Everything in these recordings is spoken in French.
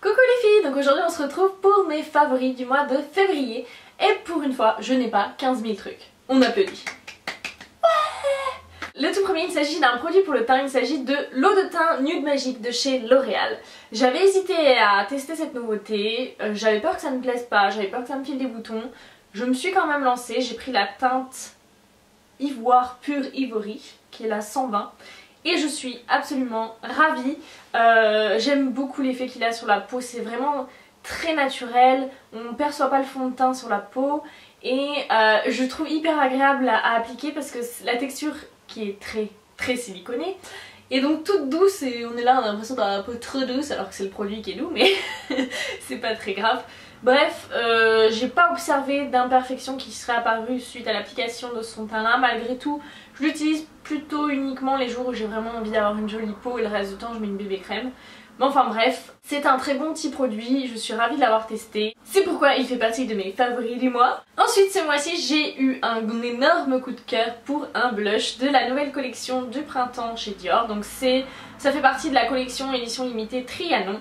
Coucou les filles, donc aujourd'hui on se retrouve pour mes favoris du mois de février et pour une fois je n'ai pas 15 000 trucs. On applaudit. Ouais. Le tout premier, il s'agit d'un produit pour le teint, il s'agit de l'eau de teint Nude Magique de chez L'Oréal. J'avais hésité à tester cette nouveauté, j'avais peur que ça ne me plaise pas, j'avais peur que ça me file des boutons. Je me suis quand même lancée, j'ai pris la teinte Ivoire Pure Ivory qui est la 120. Et je suis absolument ravie, j'aime beaucoup l'effet qu'il a sur la peau, c'est vraiment très naturel, on ne perçoit pas le fond de teint sur la peau et je trouve hyper agréable à appliquer parce que la texture qui est très siliconée et donc toute douce et on est là, on a l'impression d'avoir un peu trop douce alors que c'est le produit qui est doux mais c'est pas très grave. Bref, j'ai pas observé d'imperfection qui serait apparue suite à l'application de ce fond de teint là, malgré tout je l'utilise plutôt uniquement les jours où j'ai vraiment envie d'avoir une jolie peau et le reste du temps je mets une bébé crème. Mais enfin bref, c'est un très bon petit produit, je suis ravie de l'avoir testé. C'est pourquoi il fait partie de mes favoris du mois. Ensuite ce mois-ci j'ai eu un énorme coup de cœur pour un blush de la nouvelle collection du printemps chez Dior. Donc ça fait partie de la collection édition limitée Trianon.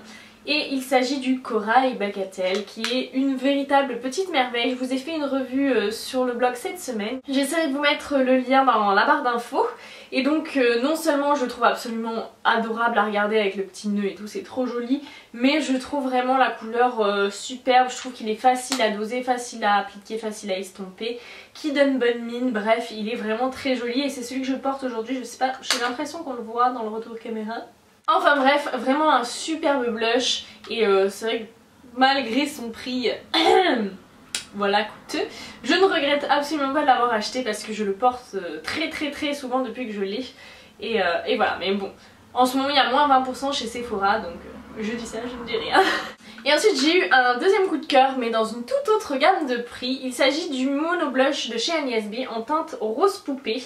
Et il s'agit du Corail Bagatelle qui est une véritable petite merveille. Je vous ai fait une revue sur le blog cette semaine. J'essaierai de vous mettre le lien dans la barre d'infos. Et donc non seulement je le trouve absolument adorable à regarder avec le petit nœud et tout, c'est trop joli. Mais je trouve vraiment la couleur superbe. Je trouve qu'il est facile à doser, facile à appliquer, facile à estomper. Qui donne bonne mine, bref il est vraiment très joli. Et c'est celui que je porte aujourd'hui, je sais pas, j'ai l'impression qu'on le voit dans le retour caméra. Enfin bref, vraiment un superbe blush et c'est vrai que malgré son prix voilà coûteux, je ne regrette absolument pas de l'avoir acheté parce que je le porte très souvent depuis que je l'ai et voilà, mais bon, en ce moment il y a moins 20% chez Sephora donc je dis ça, je ne dis rien. Et ensuite j'ai eu un deuxième coup de cœur mais dans une toute autre gamme de prix, il s'agit du Mono Blush de chez Agnès B en teinte rose poupée.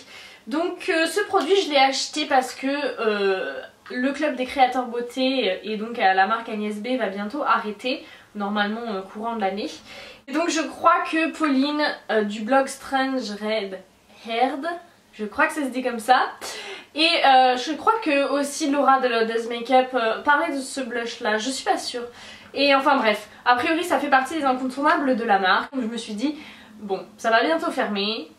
Donc ce produit je l'ai acheté parce que le club des créateurs beauté et donc la marque Agnès B va bientôt arrêter, normalement courant de l'année. Et donc je crois que Pauline du blog Strange Red Haired, je crois que ça se dit comme ça, et je crois que aussi Laura de Lotus Makeup parlait de ce blush là, je suis pas sûre. Et enfin bref, a priori ça fait partie des incontournables de la marque, donc je me suis dit bon ça va bientôt fermer.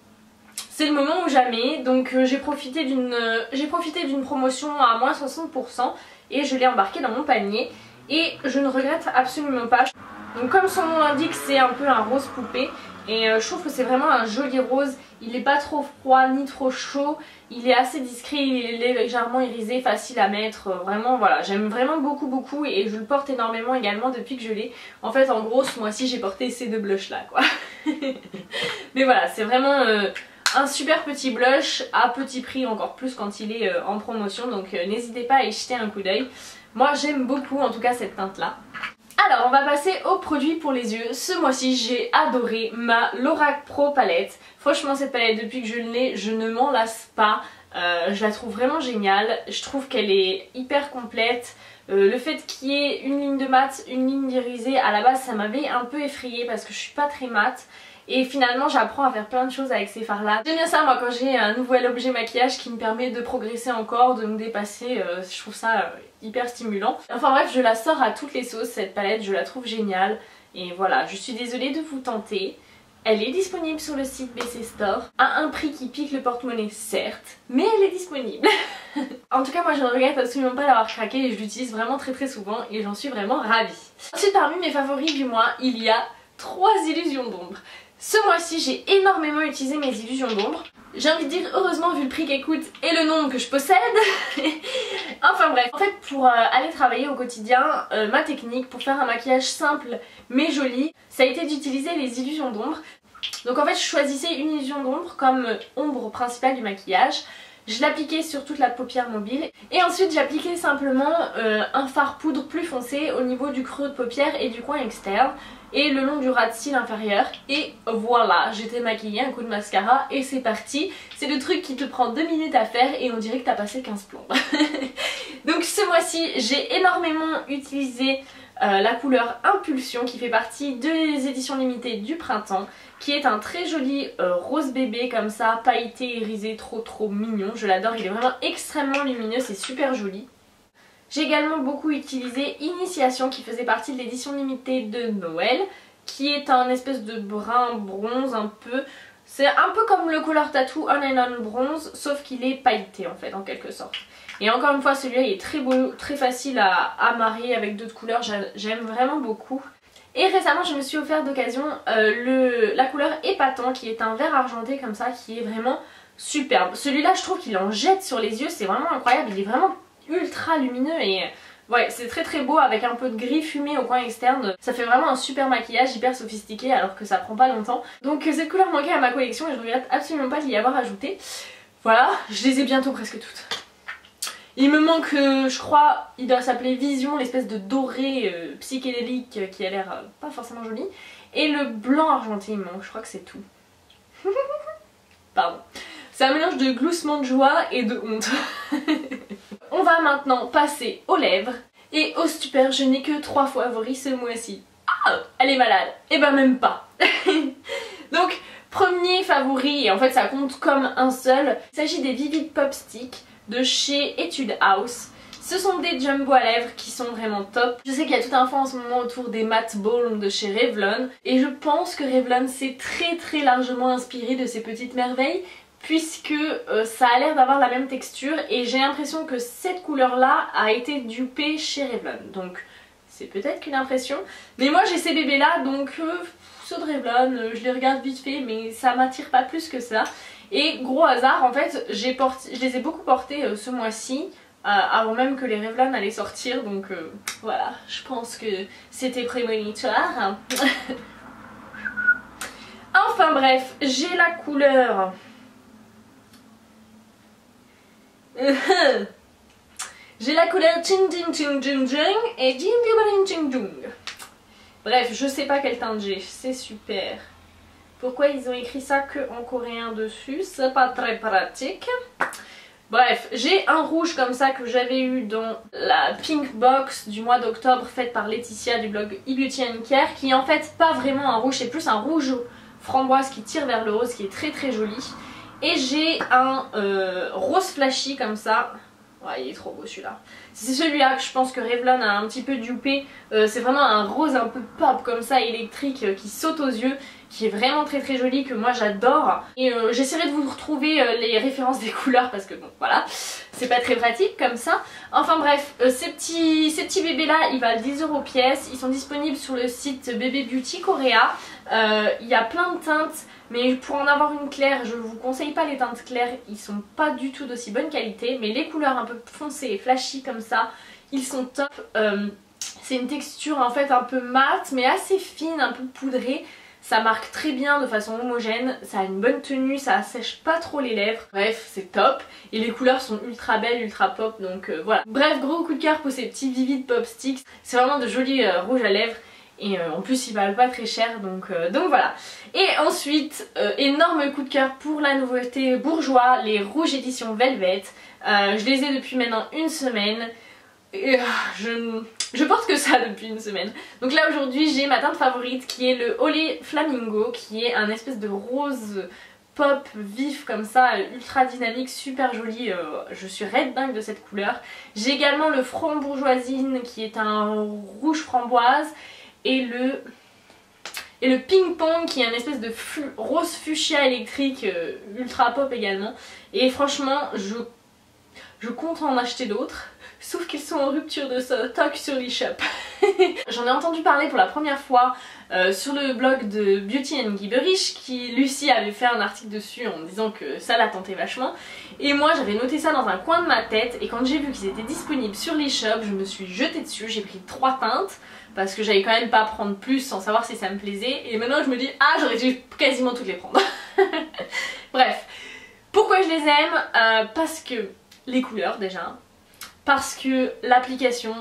C'est le moment ou jamais, donc j'ai profité d'une promotion à moins 60% et je l'ai embarqué dans mon panier et je ne regrette absolument pas. Donc comme son nom l'indique, c'est un peu un rose poupée et je trouve que c'est vraiment un joli rose. Il n'est pas trop froid ni trop chaud, il est assez discret, il est légèrement irisé, facile à mettre, vraiment voilà, j'aime vraiment beaucoup et je le porte énormément également depuis que je l'ai. En fait en gros ce mois-ci j'ai porté ces deux blushs là quoi. Mais voilà, c'est vraiment un super petit blush à petit prix, encore plus quand il est en promotion, donc n'hésitez pas à y jeter un coup d'œil. Moi j'aime beaucoup en tout cas cette teinte là. Alors on va passer aux produits pour les yeux. Ce mois-ci j'ai adoré ma Lorac Pro palette. Franchement cette palette depuis que je l'ai je ne m'en lasse pas. Je la trouve vraiment géniale, je trouve qu'elle est hyper complète. Le fait qu'il y ait une ligne de mat, une ligne d'irisé à la base ça m'avait un peu effrayée parce que je suis pas très mat. Et finalement j'apprends à faire plein de choses avec ces fards là. J'aime bien ça moi quand j'ai un nouvel objet maquillage qui me permet de progresser encore, de me dépasser, je trouve ça hyper stimulant. Enfin bref, je la sors à toutes les sauces cette palette, je la trouve géniale. Et voilà, je suis désolée de vous tenter. Elle est disponible sur le site BC Store à un prix qui pique le porte-monnaie certes, mais elle est disponible. En tout cas moi je ne regrette absolument pas d'avoir craqué et je l'utilise vraiment très souvent et j'en suis vraiment ravie. Ensuite parmi mes favoris du mois, il y a 3 illusions d'ombre. Ce mois-ci j'ai énormément utilisé mes illusions d'ombre. J'ai envie de dire heureusement vu le prix qu'elles coûtent et le nombre que je possède. Enfin bref, en fait pour aller travailler au quotidien, ma technique pour faire un maquillage simple mais joli, ça a été d'utiliser les illusions d'ombre. Donc en fait je choisissais une illusion d'ombre comme ombre principale du maquillage. Je l'appliquais sur toute la paupière mobile et ensuite j'appliquais simplement un fard poudre plus foncé au niveau du creux de paupière et du coin externe et le long du ras de cils inférieur et voilà, j'étais maquillée, un coup de mascara et c'est parti. C'est le truc qui te prend 2 minutes à faire et on dirait que t'as passé 15 plombes. Donc ce mois-ci j'ai énormément utilisé la couleur Impulsion qui fait partie des éditions limitées du printemps, qui est un très joli rose bébé comme ça, pailleté, irisé, trop mignon, je l'adore, il est vraiment extrêmement lumineux, c'est super joli. J'ai également beaucoup utilisé Initiation qui faisait partie de l'édition limitée de Noël, qui est un espèce de brun bronze un peu. C'est un peu comme le Color Tattoo On and On Bronze, sauf qu'il est pailleté en fait, en quelque sorte. Et encore une fois, celui-là il est très beau, très facile à marier avec d'autres couleurs, j'aime vraiment beaucoup. Et récemment je me suis offert d'occasion la couleur Épatant, qui est un vert argenté comme ça, qui est vraiment superbe. Celui-là je trouve qu'il en jette sur les yeux, c'est vraiment incroyable, il est vraiment ultra lumineux et... ouais, c'est très très beau avec un peu de gris fumé au coin externe. Ça fait vraiment un super maquillage hyper sophistiqué alors que ça prend pas longtemps. Donc cette couleur manquait à ma collection et je regrette absolument pas de l'y avoir ajouté. Voilà, je les ai bientôt presque toutes. Il me manque, je crois, il doit s'appeler Vision, l'espèce de doré psychédélique qui a l'air pas forcément joli. Et le blanc argenté il me manque, je crois que c'est tout. Pardon. C'est un mélange de gloussement de joie et de honte. On va maintenant passer aux lèvres. Et oh super, je n'ai que 3 favoris ce mois-ci. Ah, elle est malade. Et ben même pas. Donc, premier favori, et en fait ça compte comme un seul, il s'agit des Vivid Pop Stick de chez Etude House. Ce sont des jumbo à lèvres qui sont vraiment top. Je sais qu'il y a tout un fond en ce moment autour des matte balm de chez Revlon. Et je pense que Revlon s'est très largement inspiré de ces petites merveilles, puisque ça a l'air d'avoir la même texture et j'ai l'impression que cette couleur là a été dupée chez Revlon, donc c'est peut-être qu'une impression, mais moi j'ai ces bébés là donc ceux de Revlon, je les regarde vite fait mais ça m'attire pas plus que ça. Et gros hasard, en fait je les ai beaucoup portés ce mois-ci avant même que les Revlon allaient sortir, donc voilà, je pense que c'était prémonitoire. Enfin bref, j'ai la couleur j'ai la couleur Ching Ching Ching Ching Ching et Jing Jing Ching Ching. Bref, je sais pas quelle teinte j'ai, c'est super. Pourquoi ils ont écrit ça que en coréen dessus, c'est pas très pratique. Bref, j'ai un rouge comme ça que j'avais eu dans la Pink Box du mois d'octobre faite par Laetitia du blog eBeauty & Care, qui est en fait pas vraiment un rouge, c'est plus un rouge framboise qui tire vers le rose, qui est très joli. Et j'ai un rose flashy comme ça. Ouais, il est trop beau celui-là. C'est celui-là que je pense que Revlon a un petit peu dupé. C'est vraiment un rose un peu pop comme ça, électrique, qui saute aux yeux, qui est vraiment très joli, que moi j'adore. Et j'essaierai de vous retrouver les références des couleurs parce que bon voilà, c'est pas très pratique comme ça. Enfin bref, ces petits bébés là, ils valent 10 € pièce. Ils sont disponibles sur le site Bébé Beauty Korea. Il y a plein de teintes. Mais pour en avoir une claire, je vous conseille pas les teintes claires, ils sont pas du tout d'aussi bonne qualité. Mais les couleurs un peu foncées et flashy comme ça, ils sont top. C'est une texture en fait un peu mate mais assez fine, un peu poudrée. Ça marque très bien de façon homogène, ça a une bonne tenue, ça assèche pas trop les lèvres. Bref, c'est top. Et les couleurs sont ultra belles, ultra pop, donc voilà. Bref, gros coup de cœur pour ces petits Vivid Pop Sticks. C'est vraiment de jolis rouges à lèvres. Et en plus ils valent pas très cher, donc voilà. Et ensuite, énorme coup de cœur pour la nouveauté Bourjois, les rouges éditions Velvet. Je les ai depuis maintenant une semaine. Et je porte que ça depuis une semaine. Donc là aujourd'hui j'ai ma teinte favorite qui est le Olé Flamingo, qui est un espèce de rose pop vif comme ça, ultra dynamique, super joli. Je suis red dingue de cette couleur. J'ai également le Frambourgeoisine qui est un rouge framboise. Et le Ping Pong qui est un espèce de rose fuchsia électrique ultra pop également. Et franchement je compte en acheter d'autres, sauf qu'ils sont en rupture de stock sur l'eShop. J'en ai entendu parler pour la première fois sur le blog de Beauty & Gibberish, qui Lucie avait fait un article dessus en disant que ça la tentait vachement. Et moi j'avais noté ça dans un coin de ma tête et quand j'ai vu qu'ils étaient disponibles sur l'eShop, je me suis jetée dessus, j'ai pris 3 teintes. Parce que j'allais quand même pas prendre plus sans savoir si ça me plaisait. Et maintenant je me dis, ah j'aurais dû quasiment toutes les prendre. Bref, pourquoi je les aime parce que les couleurs déjà. Parce que l'application,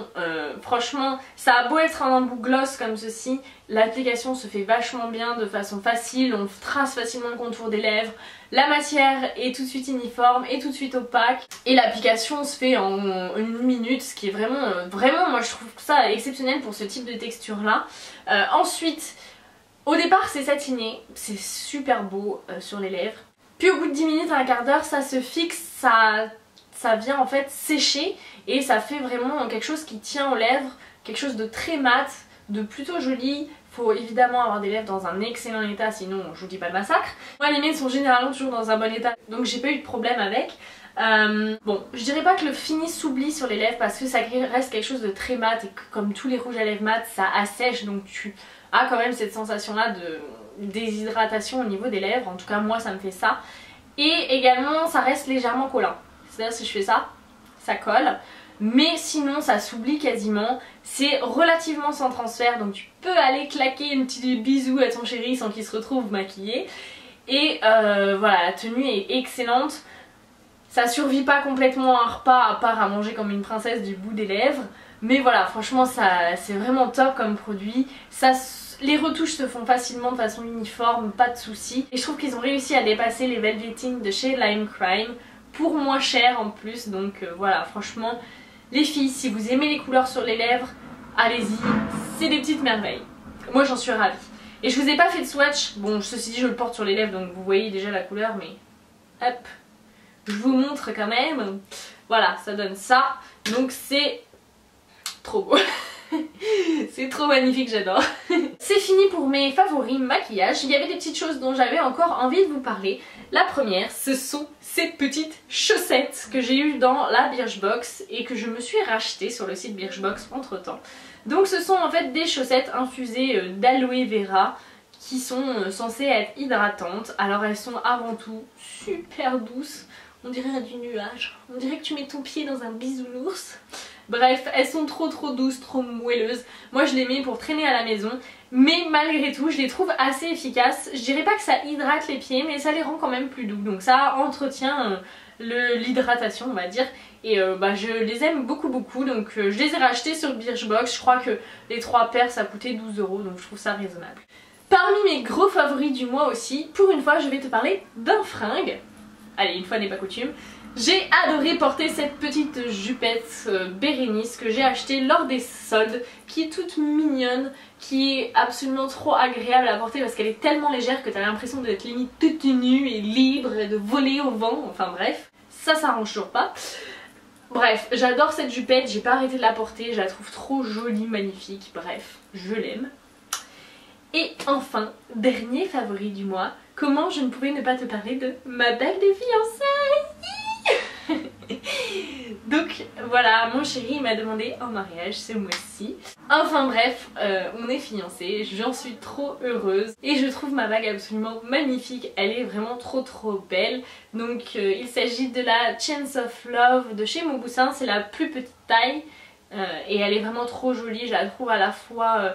franchement, ça a beau être un embout gloss comme ceci, l'application se fait vachement bien de façon facile, on trace facilement le contour des lèvres, la matière est tout de suite uniforme et tout de suite opaque, et l'application se fait en 1 minute, ce qui est vraiment, moi je trouve ça exceptionnel pour ce type de texture là. Ensuite, au départ c'est satiné, c'est super beau sur les lèvres, puis au bout de 10 minutes à un quart d'heure ça se fixe, ça vient en fait sécher et ça fait vraiment quelque chose qui tient aux lèvres, quelque chose de très mat, de plutôt joli. Faut évidemment avoir des lèvres dans un excellent état, sinon je vous dis pas le massacre. Moi les miennes sont généralement toujours dans un bon état, donc j'ai pas eu de problème avec. Bon, je dirais pas que le fini s'oublie sur les lèvres parce que ça reste quelque chose de très mat et que comme tous les rouges à lèvres mat, ça assèche, donc tu as quand même cette sensation là de déshydratation au niveau des lèvres. En tout cas moi ça me fait ça. Et également ça reste légèrement collant, c'est-à-dire si je fais ça, ça colle. Mais sinon ça s'oublie quasiment, c'est relativement sans transfert, donc tu peux aller claquer un petit bisou à ton chéri sans qu'il se retrouve maquillé. Et voilà, la tenue est excellente, ça survit pas complètement à un repas à part à manger comme une princesse du bout des lèvres. Mais voilà, franchement c'est vraiment top comme produit, les retouches se font facilement de façon uniforme, pas de soucis. Et je trouve qu'ils ont réussi à dépasser les velvetings de chez Lime Crime pour moins cher en plus, donc voilà, franchement... Les filles, si vous aimez les couleurs sur les lèvres, allez-y, c'est des petites merveilles. Moi j'en suis ravie. Et je vous ai pas fait de swatch, bon ceci dit je le porte sur les lèvres donc vous voyez déjà la couleur, mais hop, je vous montre quand même. Voilà, ça donne ça, donc c'est trop beau. C'est trop magnifique, j'adore. C'est fini pour mes favoris maquillage. Il y avait des petites choses dont j'avais encore envie de vous parler. La première, ce sont ces petites chaussettes que j'ai eues dans la Birchbox et que je me suis rachetées sur le site Birchbox entre temps. Donc ce sont en fait des chaussettes infusées d'aloe vera qui sont censées être hydratantes. Alors elles sont avant tout super douces. On dirait du nuage. On dirait que tu mets ton pied dans un bisounours. Bref, elles sont trop douces, trop moelleuses. Moi je les mets pour traîner à la maison. Mais malgré tout, je les trouve assez efficaces. Je dirais pas que ça hydrate les pieds, mais ça les rend quand même plus doux. Donc ça entretient l'hydratation, on va dire. Et je les aime beaucoup. Donc je les ai rachetés sur Birchbox. Je crois que les 3 paires ça coûtait 12 €. Donc je trouve ça raisonnable. Parmi mes gros favoris du mois aussi, pour une fois je vais te parler d'un fringue. Allez, une fois n'est pas coutume. J'ai adoré porter cette petite jupette Bérénice que j'ai achetée lors des soldes, qui est toute mignonne, qui est absolument trop agréable à porter parce qu'elle est tellement légère que t'as l'impression d'être limite toute nue et libre et de voler au vent, enfin bref, ça s'arrange toujours pas. Bref, j'adore cette jupette, j'ai pas arrêté de la porter, je la trouve trop jolie, magnifique, bref, je l'aime. Et enfin, dernier favori du mois, comment je ne pouvais ne pas te parler de ma bague de fiançailles. Donc voilà, mon chéri m'a demandé en mariage ce mois-ci. Enfin bref, on est fiancés, j'en suis trop heureuse et je trouve ma bague absolument magnifique, elle est vraiment trop belle. Donc il s'agit de la Chains of Love de chez Mauboussin, c'est la plus petite taille et elle est vraiment trop jolie, je la trouve à la fois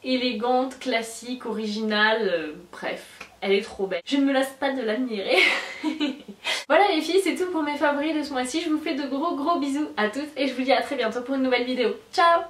élégante, classique, originale, bref. Elle est trop belle. Je ne me lasse pas de l'admirer. Voilà les filles, c'est tout pour mes favoris de ce mois-ci. Je vous fais de gros bisous à toutes et je vous dis à très bientôt pour une nouvelle vidéo. Ciao!